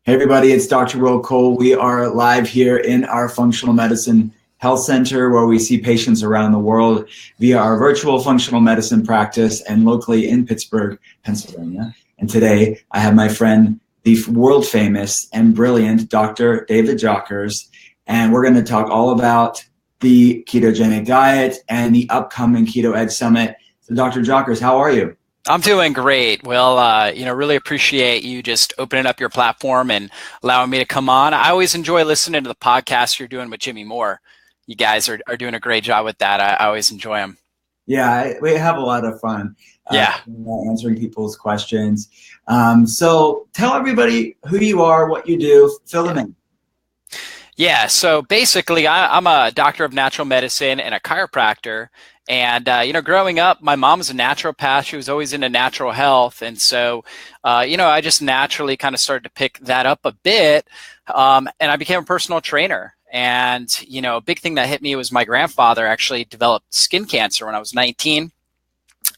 Hey everybody, it's Dr. Will Cole. We are live here in our Functional Medicine Health Center where we see patients around the world via our virtual functional medicine practice and locally in Pittsburgh, Pennsylvania. And today I have my friend, the world famous and brilliant Dr. David Jockers, and we're going to talk all about the ketogenic diet and the upcoming Keto Edge Summit. So Dr. Jockers, how are you? I'm doing great. Well, really appreciate you just opening up your platform and allowing me to come on. I always enjoy listening to the podcast you're doing with Jimmy Moore. You guys are doing a great job with that. I always enjoy them. Yeah, we have a lot of fun answering people's questions. So tell everybody who you are, what you do, fill them in. Yeah, so basically I'm a doctor of natural medicine and a chiropractor. And, growing up, my mom was a naturopath. She was always into natural health. And so, I just naturally kind of started to pick that up a bit. And I became a personal trainer. And, a big thing that hit me was my grandfather actually developed skin cancer when I was 19.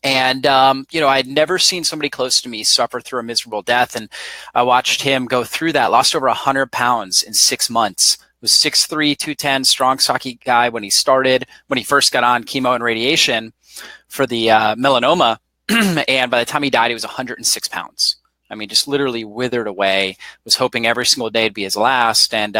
And, I had never seen somebody close to me suffer through a miserable death. And I watched him go through that, lost over 100 pounds in 6 months. Was 6'3", 210, strong, stocky guy when he first got on chemo and radiation for the melanoma. And by the time he died, he was 106 pounds. I mean, just literally withered away, was hoping every single day would be his last. And,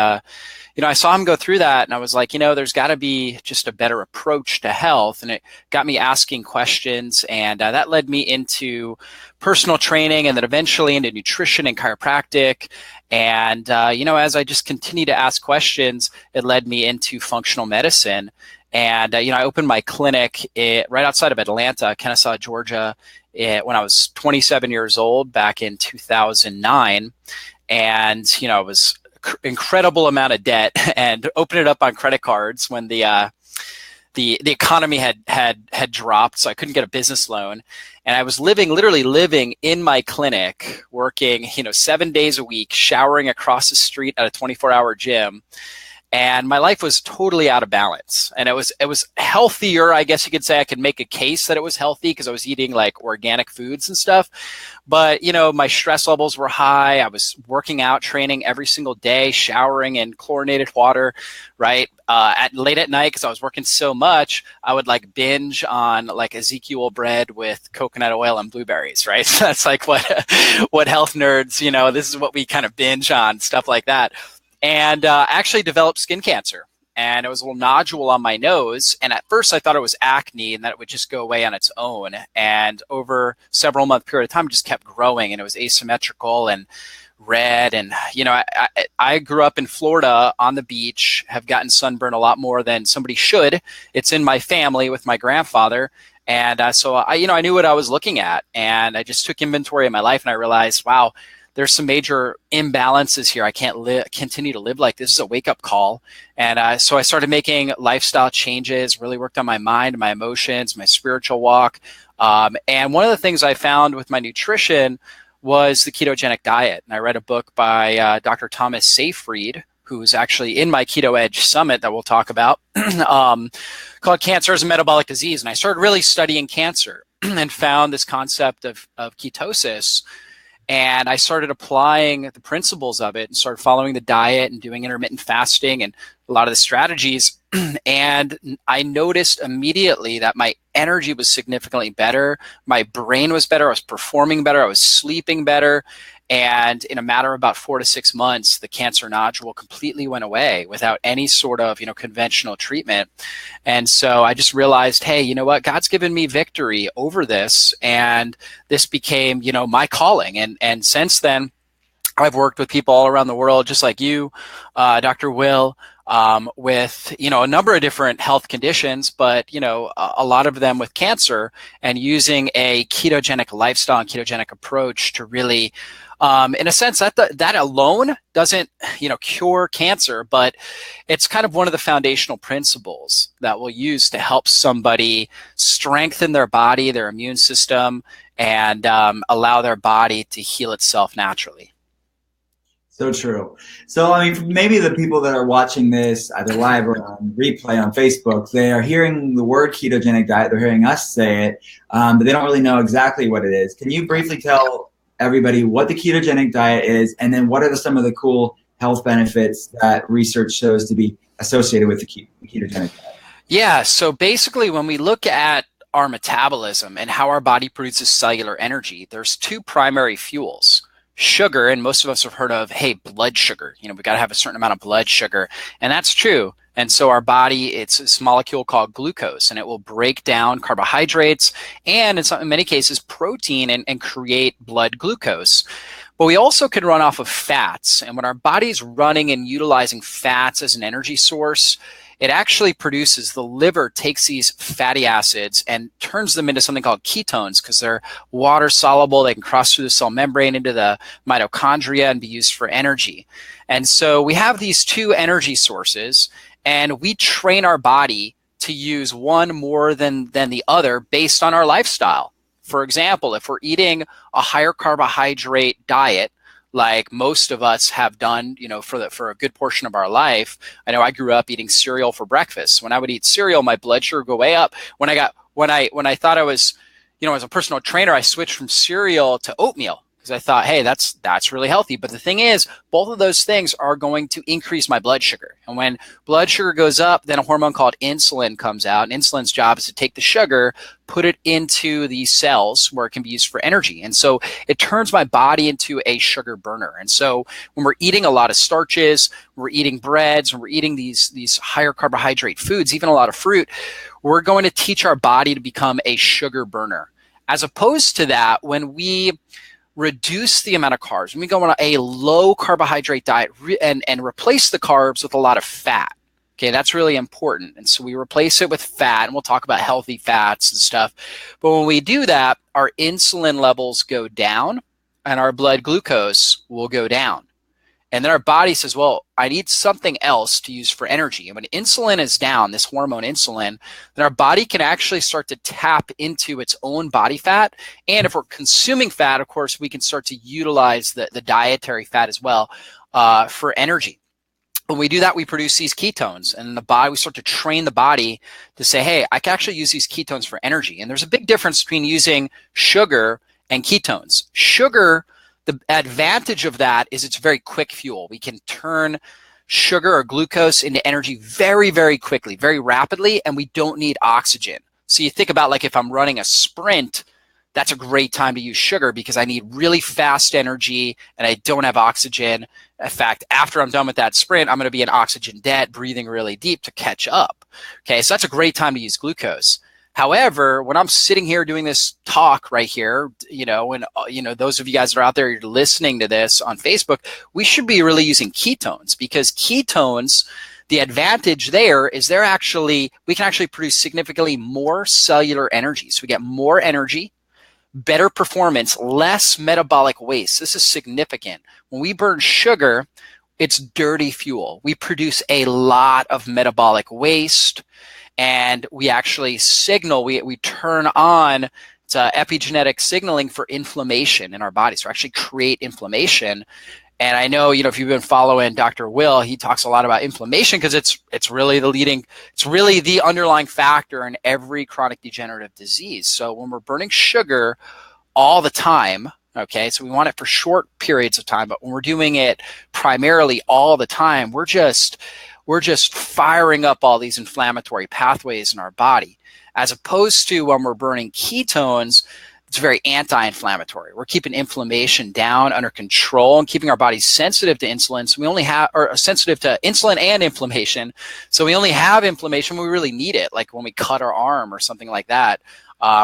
I saw him go through that and I was like, there's got to be just a better approach to health. And it got me asking questions, and that led me into personal training and then eventually into nutrition and chiropractic. And, as I just continued to ask questions, it led me into functional medicine. And, I opened my clinic right outside of Atlanta, Kennesaw, Georgia, when I was 27 years old back in 2009. And, I was incredible amount of debt and opened it up on credit cards when the economy had dropped, so I couldn't get a business loan. And I was literally living in my clinic, working, 7 days a week, showering across the street at a 24-hour gym. And my life was totally out of balance. And it was healthier, I guess you could say. I could make a case that it was healthy because I was eating like organic foods and stuff. But, my stress levels were high. I was working out, training every single day, showering in chlorinated water, right? Late at night, because I was working so much, I would like binge on like Ezekiel bread with coconut oil and blueberries, right? So that's like what health nerds, this is what we kind of binge on, stuff like that. And actually developed skin cancer. And it was a little nodule on my nose. And at first I thought it was acne and that it would just go away on its own. And over several month period of time, it just kept growing, and it was asymmetrical and red. And, I grew up in Florida on the beach, have gotten sunburned a lot more than somebody should. It's in my family with my grandfather. And so I knew what I was looking at, and I just took inventory of my life, and I realized, wow, there's some major imbalances here. I can't continue to live like this. This is a wake-up call. And so I started making lifestyle changes, really worked on my mind, my emotions, my spiritual walk. And one of the things I found with my nutrition was the ketogenic diet. And I read a book by Dr. Thomas Seyfried, who's actually in my Keto Edge Summit that we'll talk about, called Cancer as a Metabolic Disease. And I started really studying cancer and found this concept of ketosis. And I started applying the principles of it and started following the diet and doing intermittent fasting and a lot of the strategies. And I noticed immediately that my energy was significantly better. My brain was better. I was performing better. I was sleeping better. And in a matter of about 4 to 6 months, the cancer nodule completely went away without any sort of, conventional treatment. And so I just realized, hey, you know what? God's given me victory over this. And this became, my calling. And since then, I've worked with people all around the world, just like you, Dr. Will, with, a number of different health conditions, but, a lot of them with cancer, and using a ketogenic lifestyle and ketogenic approach to really, in a sense, that alone doesn't, cure cancer, but it's kind of one of the foundational principles that we'll use to help somebody strengthen their body, their immune system, and allow their body to heal itself naturally. So true. So, maybe the people that are watching this either live or on replay on Facebook, they are hearing the word ketogenic diet. They're hearing us say it, but they don't really know exactly what it is. Can you briefly tell everybody what the ketogenic diet is, and then what are some of the cool health benefits that research shows to be associated with the ketogenic diet? Yeah, so basically when we look at our metabolism and how our body produces cellular energy, there's two primary fuels. Sugar, and most of us have heard of, hey, blood sugar. We got to have a certain amount of blood sugar, and that's true. And so our body, it's this molecule called glucose, and it will break down carbohydrates and in many cases protein and create blood glucose. But we also can run off of fats, and when our body's running and utilizing fats as an energy source, it actually produces, the liver takes these fatty acids and turns them into something called ketones because they're water soluble. They can cross through the cell membrane into the mitochondria and be used for energy. And so we have these two energy sources, and we train our body to use one more than the other based on our lifestyle. For example, if we're eating a higher carbohydrate diet, like most of us have done, for a good portion of our life. I know I grew up eating cereal for breakfast. When I would eat cereal, my blood sugar would go way up. When I thought I was, as a personal trainer, I switched from cereal to oatmeal because I thought, hey, that's really healthy. But the thing is, both of those things are going to increase my blood sugar. And when blood sugar goes up, then a hormone called insulin comes out. And insulin's job is to take the sugar, put it into these cells where it can be used for energy. And so it turns my body into a sugar burner. And so when we're eating a lot of starches, we're eating breads, when we're eating these higher carbohydrate foods, even a lot of fruit, we're going to teach our body to become a sugar burner. As opposed to that, when we reduce the amount of carbs, when we go on a low carbohydrate diet and replace the carbs with a lot of fat. Okay, that's really important. And so we replace it with fat, and we'll talk about healthy fats and stuff. But when we do that, our insulin levels go down and our blood glucose will go down. And then our body says, well, I need something else to use for energy. And when insulin is down, this hormone insulin, then our body can actually start to tap into its own body fat. And if we're consuming fat, of course, we can start to utilize the dietary fat as well for energy. When we do that, we produce these ketones, and we start to train the body to say, hey, I can actually use these ketones for energy. And there's a big difference between using sugar and ketones. Sugar, the advantage of that is it's very quick fuel. We can turn sugar or glucose into energy very, very quickly, very rapidly, and we don't need oxygen. So you think about, like, if I'm running a sprint, that's a great time to use sugar because I need really fast energy and I don't have oxygen. In fact, after I'm done with that sprint, I'm going to be in oxygen debt, breathing really deep to catch up. Okay, so that's a great time to use glucose. However, when I'm sitting here doing this talk right here, and those of you guys that are out there, you're listening to this on Facebook, we should be really using ketones, because ketones, the advantage there is we can actually produce significantly more cellular energy. So we get more energy, better performance, less metabolic waste. This is significant. When we burn sugar, it's dirty fuel. We produce a lot of metabolic waste, and we actually signal, we turn on epigenetic signaling for inflammation in our bodies. So we actually create inflammation. And I know, if you've been following Dr. Will, he talks a lot about inflammation because it's really the underlying factor in every chronic degenerative disease. So when we're burning sugar all the time, okay, so we want it for short periods of time, but when we're doing it primarily all the time, we're just firing up all these inflammatory pathways in our body. As opposed to when we're burning ketones, it's very anti-inflammatory. We're keeping inflammation down, under control, and keeping our bodies sensitive to insulin. So we only sensitive to insulin and inflammation. So we only have inflammation when we really need it, like when we cut our arm or something like that.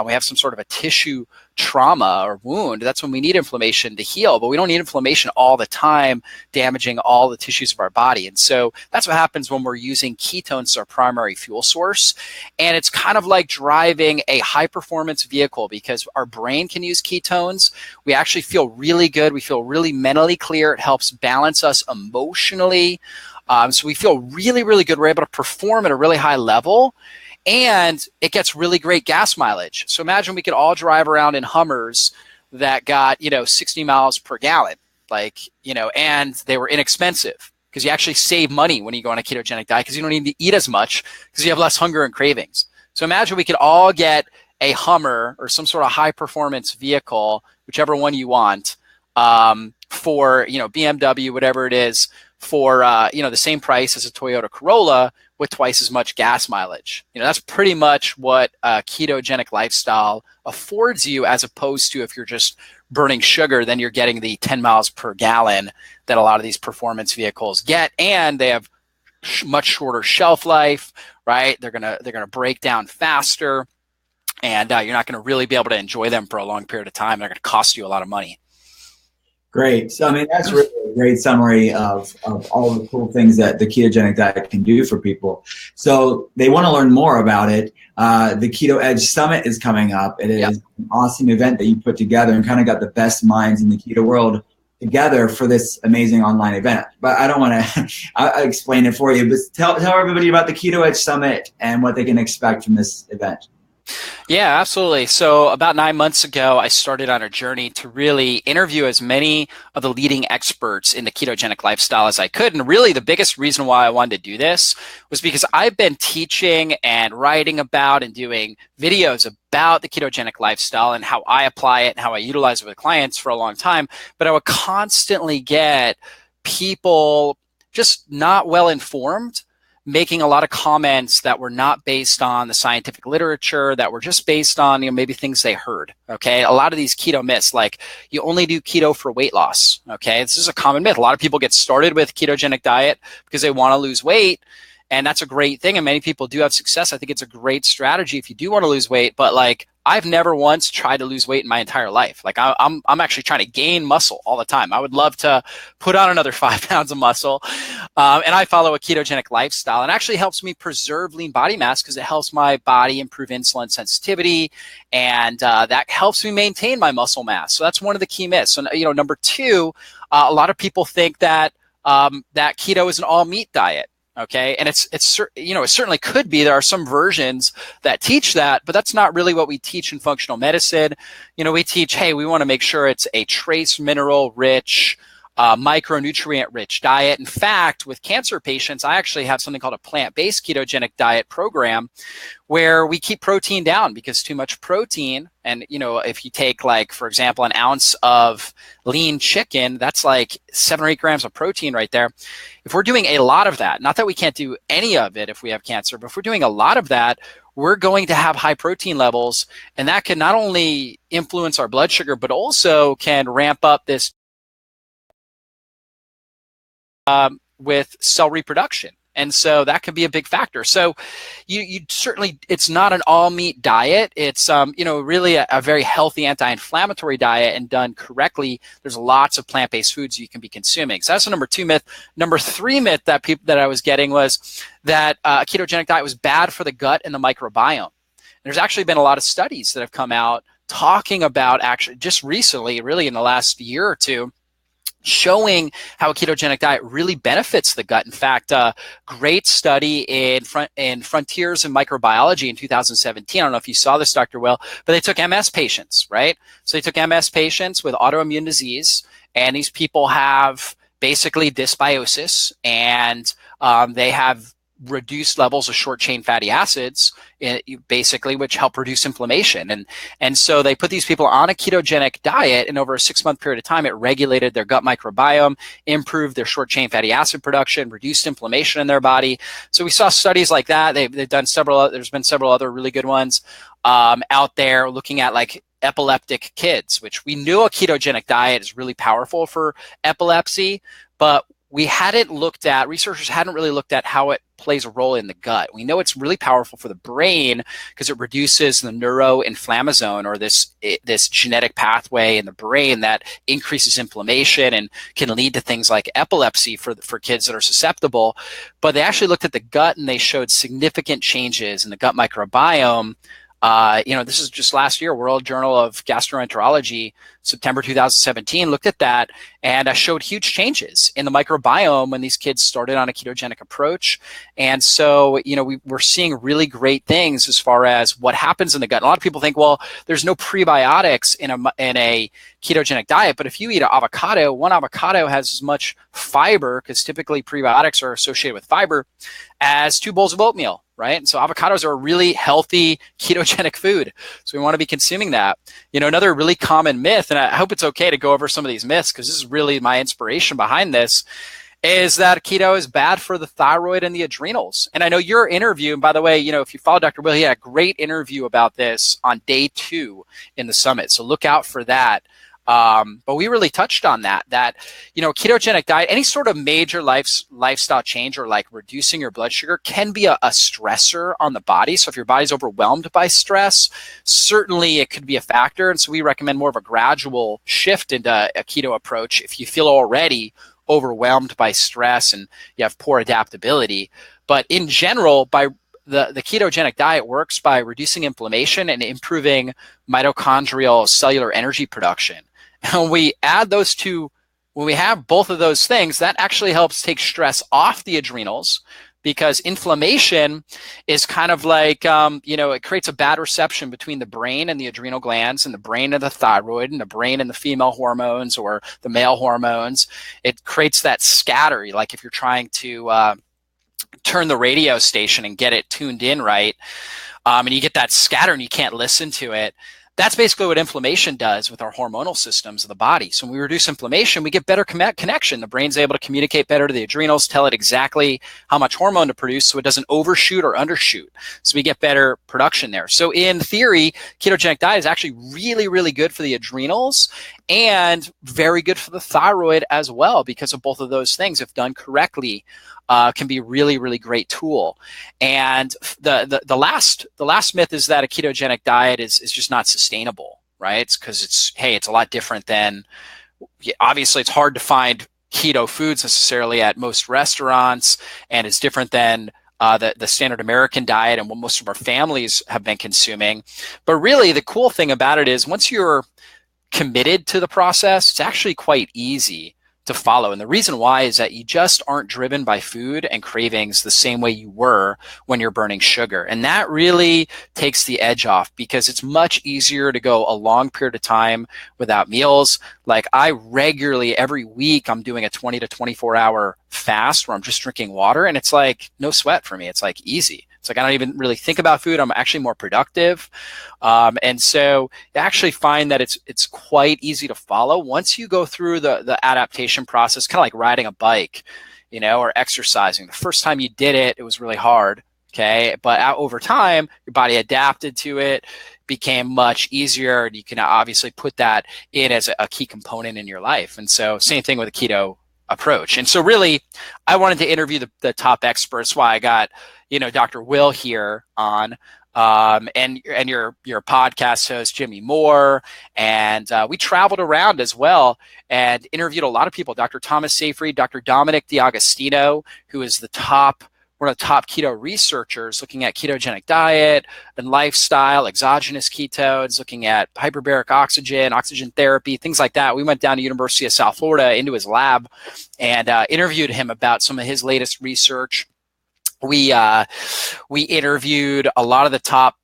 We have some sort of a tissue trauma or wound. That's when we need inflammation to heal, but we don't need inflammation all the time, damaging all the tissues of our body. And so that's what happens when we're using ketones as our primary fuel source. And it's kind of like driving a high performance vehicle, because our brain can use ketones. We actually feel really good. We feel really mentally clear. It helps balance us emotionally. So we feel really, really good. We're able to perform at a really high level. And it gets really great gas mileage. So imagine we could all drive around in Hummers that got, 60 miles per gallon, and they were inexpensive because you actually save money when you go on a ketogenic diet because you don't need to eat as much because you have less hunger and cravings. So imagine we could all get a Hummer or some sort of high performance vehicle, whichever one you want, for, BMW, whatever it is, for, the same price as a Toyota Corolla with twice as much gas mileage. That's pretty much what a ketogenic lifestyle affords you, as opposed to if you're just burning sugar, then you're getting the 10 miles per gallon that a lot of these performance vehicles get. And they have much shorter shelf life, right? They're gonna break down faster, and you're not going to really be able to enjoy them for a long period of time. They're going to cost you a lot of money. Great. So, I mean, that's really a great summary of all the cool things that the ketogenic diet can do for people. So they want to learn more about it. The Keto Edge Summit is coming up. It is an awesome event that you put together and kind of got the best minds in the keto world together for this amazing online event. But I don't want to I'll explain it for you, but tell everybody about the Keto Edge Summit and what they can expect from this event. Yeah, absolutely. So about 9 months ago, I started on a journey to really interview as many of the leading experts in the ketogenic lifestyle as I could. And really the biggest reason why I wanted to do this was because I've been teaching and writing about and doing videos about the ketogenic lifestyle and how I apply it and how I utilize it with clients for a long time. But I would constantly get people just not well informed, making a lot of comments that were not based on the scientific literature, that were just based on, maybe things they heard. Okay. A lot of these keto myths, like you only do keto for weight loss. Okay. This is a common myth. A lot of people get started with ketogenic diet because they want to lose weight. And that's a great thing. And many people do have success. I think it's a great strategy if you do want to lose weight. But like, I've never once tried to lose weight in my entire life. Like I'm actually trying to gain muscle all the time. I would love to put on another 5 pounds of muscle. And I follow a ketogenic lifestyle, and actually helps me preserve lean body mass because it helps my body improve insulin sensitivity. And that helps me maintain my muscle mass. So that's one of the key myths. So, number two, a lot of people think that that keto is an all meat diet. Okay. And it certainly could be. There are some versions that teach that, but that's not really what we teach in functional medicine. We teach, hey, we want to make sure it's a trace mineral rich, micronutrient rich diet. In fact, with cancer patients, I actually have something called a plant-based ketogenic diet program where we keep protein down, because too much protein, and if you take, like, for example, an ounce of lean chicken, that's like 7 or 8 grams of protein right there. If we're doing a lot of that, not that we can't do any of it if we have cancer, but if we're doing a lot of that, we're going to have high protein levels, and that can not only influence our blood sugar, but also can ramp up this with cell reproduction. And so that could be a big factor. So you certainly, it's not an all meat diet. It's, really a very healthy anti-inflammatory diet, and done correctly, there's lots of plant-based foods you can be consuming. So that's the number 2 myth. Number 3 myth that I was getting was that a ketogenic diet was bad for the gut and the microbiome. There's actually been a lot of studies that have come out talking about, actually just recently, really in the last year or two, showing how a ketogenic diet really benefits the gut. In fact, a great study in Frontiers in Microbiology in 2017. I don't know if you saw this, Dr. Will, but they took MS patients, right? So they took MS patients with autoimmune disease, and these people have basically dysbiosis, and they have reduced levels of short chain fatty acids, basically, which help reduce inflammation. And so they put these people on a ketogenic diet, and over a 6-month period of time, it regulated their gut microbiome, improved their short chain fatty acid production, reduced inflammation in their body. So we saw studies like that. They've done several. There's been several other really good ones out there looking at, like, epileptic kids, which we knew a ketogenic diet is really powerful for epilepsy, but researchers hadn't really looked at how it plays a role in the gut. We know it's really powerful for the brain because it reduces the neuroinflammasome, or this genetic pathway in the brain that increases inflammation and can lead to things like epilepsy for kids that are susceptible. But they actually looked at the gut, and they showed significant changes in the gut microbiome. This is just last year, World Journal of Gastroenterology, September 2017, looked at that and showed huge changes in the microbiome when these kids started on a ketogenic approach. And so, we're seeing really great things as far as what happens in the gut. And a lot of people think, well, there's no prebiotics in a ketogenic diet, but if you eat an avocado, one avocado has as much fiber, because typically prebiotics are associated with fiber, as 2 bowls of oatmeal. right? And so avocados are a really healthy ketogenic food. So we want to be consuming that. Another really common myth, and I hope it's okay to go over some of these myths because this is really my inspiration behind this, is that keto is bad for the thyroid and the adrenals. And I know your interview, and by the way, if you follow Dr. Will, he had a great interview about this on day 2 in the summit. So look out for that. But we really touched on that, ketogenic diet, any sort of major lifestyle change or like reducing your blood sugar can be a stressor on the body. So if your body's overwhelmed by stress, certainly it could be a factor. And so we recommend more of a gradual shift into a keto approach if you feel already overwhelmed by stress and you have poor adaptability. But in general, by the ketogenic diet works by reducing inflammation and improving mitochondrial cellular energy production. And when we add those two, when we have both of those things, that actually helps take stress off the adrenals, because inflammation is kind of like, it creates a bad reception between the brain and the adrenal glands, and the brain and the thyroid, and the brain and the female hormones or the male hormones. It creates that scatter. Like if you're trying to turn the radio station and get it tuned in right, and you get that scatter and you can't listen to it. That's basically what inflammation does with our hormonal systems of the body. So when we reduce inflammation, we get better connection. The brain's able to communicate better to the adrenals, tell it exactly how much hormone to produce so it doesn't overshoot or undershoot. So we get better production there. So in theory, ketogenic diet is actually really, really good for the adrenals and very good for the thyroid as well, because of both of those things, if done correctly. Can be really, really great tool. And the last myth is that a ketogenic diet is just not sustainable, right? It's because it's a lot different than, obviously it's hard to find keto foods necessarily at most restaurants, and it's different than the standard American diet and what most of our families have been consuming. But really the cool thing about it is once you're committed to the process, it's actually quite easy to follow. And the reason why is that you just aren't driven by food and cravings the same way you were when you're burning sugar. And that really takes the edge off, because it's much easier to go a long period of time without meals. Like I regularly, every week, I'm doing a 20 to 24 hour fast where I'm just drinking water, and it's like no sweat for me. It's like easy. It's like I don't even really think about food. I'm actually more productive. And so you actually find that it's quite easy to follow once you go through the adaptation process, kind of like riding a bike, or exercising. The first time you did it, it was really hard. Okay. But over time, your body adapted to it, became much easier, and you can obviously put that in as a key component in your life. And so same thing with a keto approach. And so really, I wanted to interview the top experts. Why I got, Dr. Will here on, and your podcast host, Jimmy Moore. And we traveled around as well and interviewed a lot of people, Dr. Thomas Seyfried, Dr. Dominic D'Agostino, who is one of the top keto researchers looking at ketogenic diet and lifestyle, exogenous ketones, looking at hyperbaric oxygen therapy, things like that. We went down to University of South Florida into his lab and interviewed him about some of his latest research. We interviewed a lot of the top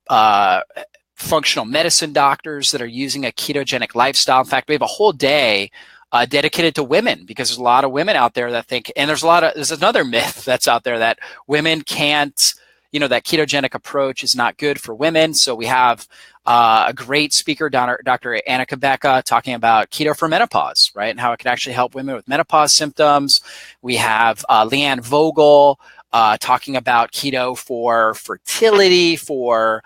functional medicine doctors that are using a ketogenic lifestyle. In fact, we have a whole day dedicated to women, because there's a lot of women out there that think, and there's another myth that's out there that women can't, that ketogenic approach is not good for women. So we have a great speaker, Dr. Annika Becka, talking about keto for menopause, right? And how it can actually help women with menopause symptoms. We have Leanne Vogel talking about keto for fertility, for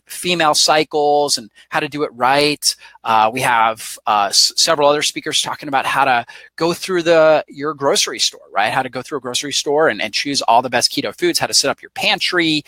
female cycles and how to do it right. We have several other speakers talking about how to go through your grocery store, right? How to go through a grocery store and choose all the best keto foods, how to set up your pantry.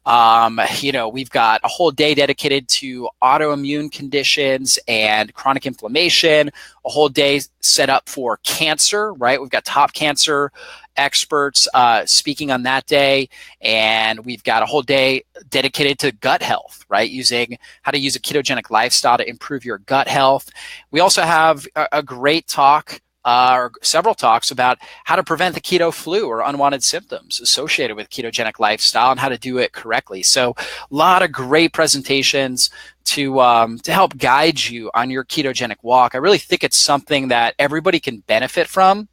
We've got a whole day dedicated to autoimmune conditions and chronic inflammation, a whole day set up for cancer, right? We've got top cancer experts speaking on that day, and we've got a whole day dedicated to gut health, right? Using how to use a ketogenic lifestyle to improve your gut health. We also have a great talk or several talks about how to prevent the keto flu or unwanted symptoms associated with ketogenic lifestyle and how to do it correctly. So a lot of great presentations to help guide you on your ketogenic walk. I really think it's something that everybody can benefit from,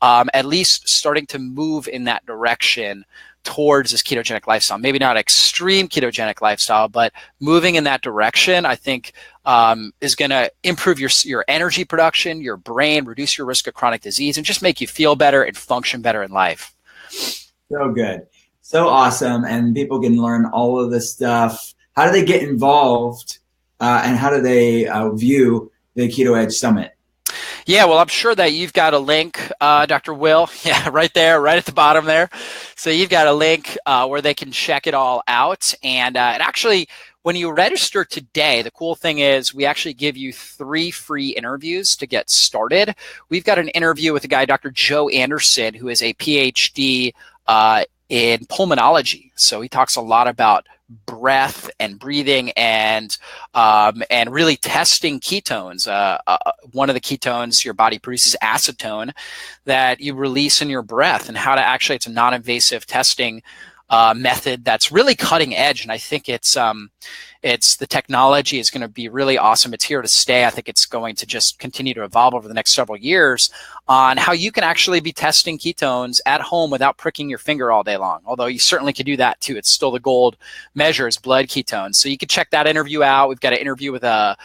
at least starting to move in that direction towards this ketogenic lifestyle. Maybe not extreme ketogenic lifestyle, but moving in that direction, I think is going to improve your energy production, your brain, reduce your risk of chronic disease, and just make you feel better and function better in life. So good. So awesome. And people can learn all of this stuff. How do they get involved and how do they view the Keto Edge Summit? Yeah, well, I'm sure that you've got a link, Dr. Will. Yeah, right there, right at the bottom there. So you've got a link where they can check it all out. And actually, when you register today, the cool thing is we actually give you 3 free interviews to get started. We've got an interview with a guy, Dr. Joe Anderson, who is a PhD in pulmonology. So he talks a lot about breath and breathing and really testing ketones. One of the ketones your body produces, acetone, that you release in your breath, and how to actually, it's a non-invasive testing method that's really cutting edge. And I think it's the technology is going to be really awesome. It's here to stay. I think it's going to just continue to evolve over the next several years on how you can actually be testing ketones at home without pricking your finger all day long. Although you certainly could do that too. It's still the gold measure is blood ketones. So you can check that interview out. We've got an interview with a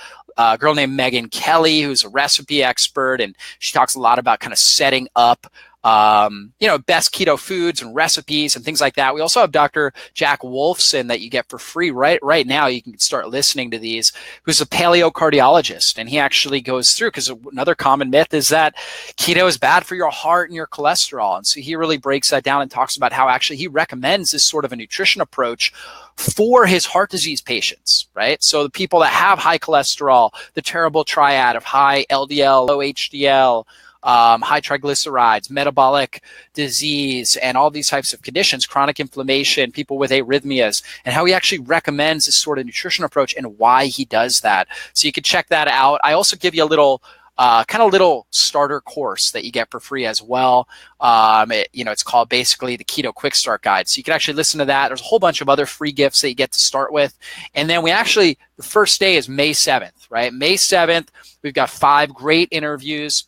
girl named Megan Kelly, who's a recipe expert, and she talks a lot about kind of setting up best keto foods and recipes and things like that. We also have Dr. Jack Wolfson that you get for free right now. You can start listening to these, who's a paleocardiologist. And he actually goes through, because another common myth is that keto is bad for your heart and your cholesterol. And so he really breaks that down and talks about how actually he recommends this sort of a nutrition approach for his heart disease patients, right? So the people that have high cholesterol, the terrible triad of high LDL, low HDL, high triglycerides, metabolic disease, and all these types of conditions, chronic inflammation, people with arrhythmias, and how he actually recommends this sort of nutrition approach and why he does that. So you can check that out. I also give you a little little starter course that you get for free as well. It's called basically the Keto Quick Start Guide. So you can actually listen to that. There's a whole bunch of other free gifts that you get to start with. And then the first day is May 7th, right? May 7th, we've got 5 great interviews.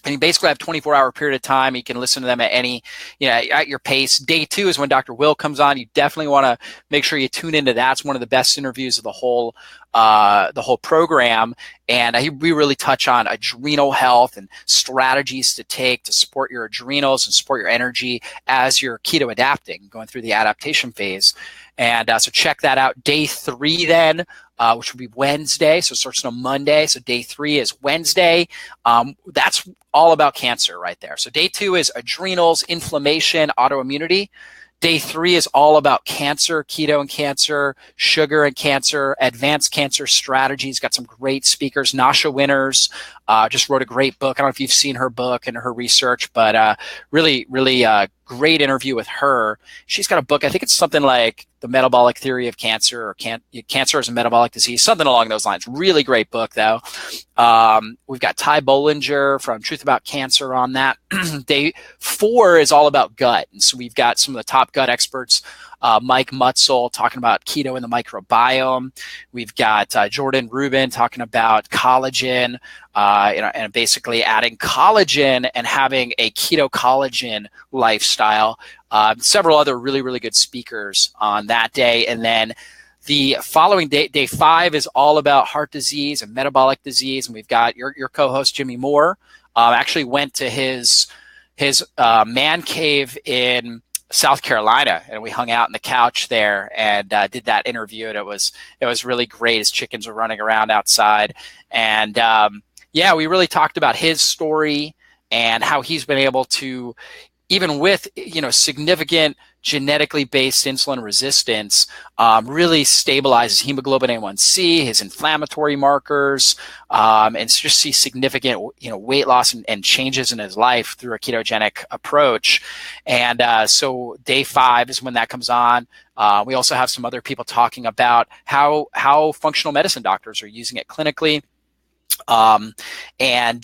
And you basically have a 24-hour period of time. You can listen to them at your pace. Day 2 is when Dr. Will comes on. You definitely want to make sure you tune into that. It's one of the best interviews of the whole program. And we really touch on adrenal health and strategies to take to support your adrenals and support your energy as you're keto adapting, going through the adaptation phase. And so check that out. Day 3 then, which will be Wednesday. So it starts on a Monday. So day 3 is Wednesday. That's all about cancer right there. So day 2 is adrenals, inflammation, autoimmunity. Day 3 is all about cancer, keto and cancer, sugar and cancer, advanced cancer strategies. Got some great speakers. Nasha Winners just wrote a great book. I don't know if you've seen her book and her research, but really great interview with her. She's got a book. I think it's something like The Metabolic Theory of Cancer, or Cancer as a Metabolic Disease, something along those lines. Really great book, though. We've got Ty Bollinger from Truth About Cancer on that. Day 4 is all about gut. And so we've got some of the top gut experts, Mike Mutzel talking about keto and the microbiome. We've got Jordan Rubin talking about collagen, and basically adding collagen and having a keto collagen lifestyle. Several other really good speakers on that day. And then the following day, day 5, is all about heart disease and metabolic disease. And we've got your co-host, Jimmy Moore, actually went to his man cave in South Carolina, and we hung out on the couch there and did that interview. And it was really great. His chickens were running around outside. And we really talked about his story and how he's been able to, even with significant genetically based insulin resistance, really stabilize his hemoglobin A1C, his inflammatory markers, and just see significant weight loss and changes in his life through a ketogenic approach. And so day 5 is when that comes on. We also have some other people talking about how functional medicine doctors are using it clinically. And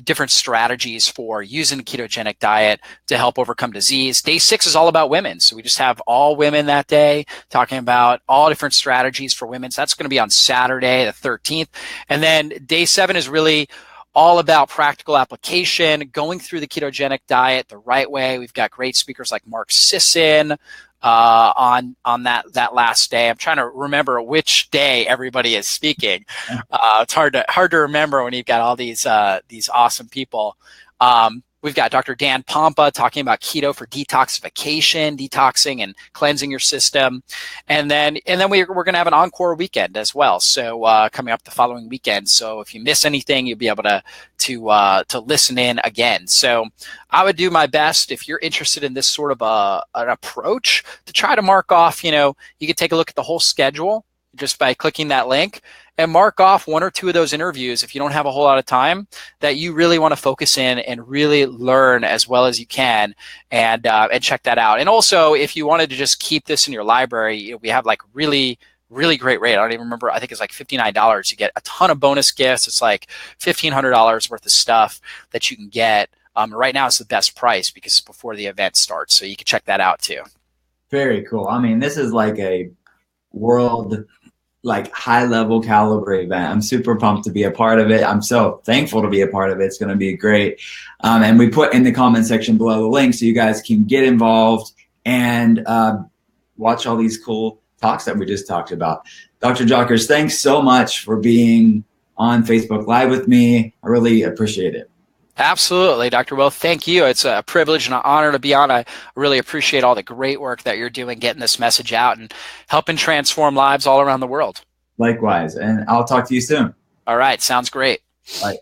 different strategies for using a ketogenic diet to help overcome disease. Day 6 is all about women. So we just have all women that day talking about all different strategies for women. So that's going to be on Saturday, the 13th. And then day 7 is really all about practical application, going through the ketogenic diet the right way. We've got great speakers like Mark Sisson on that last day. I'm trying to remember which day everybody is speaking. It's hard to remember when you've got all these awesome people. We've got Dr. Dan Pompa talking about keto for detoxification, detoxing and cleansing your system. And then we're going to have an encore weekend as well. So coming up the following weekend. So if you miss anything, you'll be able to listen in again. So I would do my best, if you're interested in this sort of an approach, to try to mark off, you could take a look at the whole schedule just by clicking that link, and mark off 1 or 2 of those interviews if you don't have a whole lot of time that you really want to focus in and really learn as well as you can, and check that out. And also, if you wanted to just keep this in your library, we have like really great rate. I don't even remember. I think it's like $59. You get a ton of bonus gifts. It's like $1,500 worth of stuff that you can get. Right now, it's the best price because it's before the event starts. So you can check that out too. Very cool. I mean, this is like a world, like high level caliber event. I'm super pumped to be a part of it. I'm so thankful to be a part of it. It's going to be great. And we put in the comment section below the link so you guys can get involved and watch all these cool talks that we just talked about. Dr. Jockers, thanks so much for being on Facebook Live with me. I really appreciate it. Absolutely, Dr. Will. Thank you. It's a privilege and an honor to be on. I really appreciate all the great work that you're doing, getting this message out and helping transform lives all around the world. Likewise. And I'll talk to you soon. All right. Sounds great. Bye.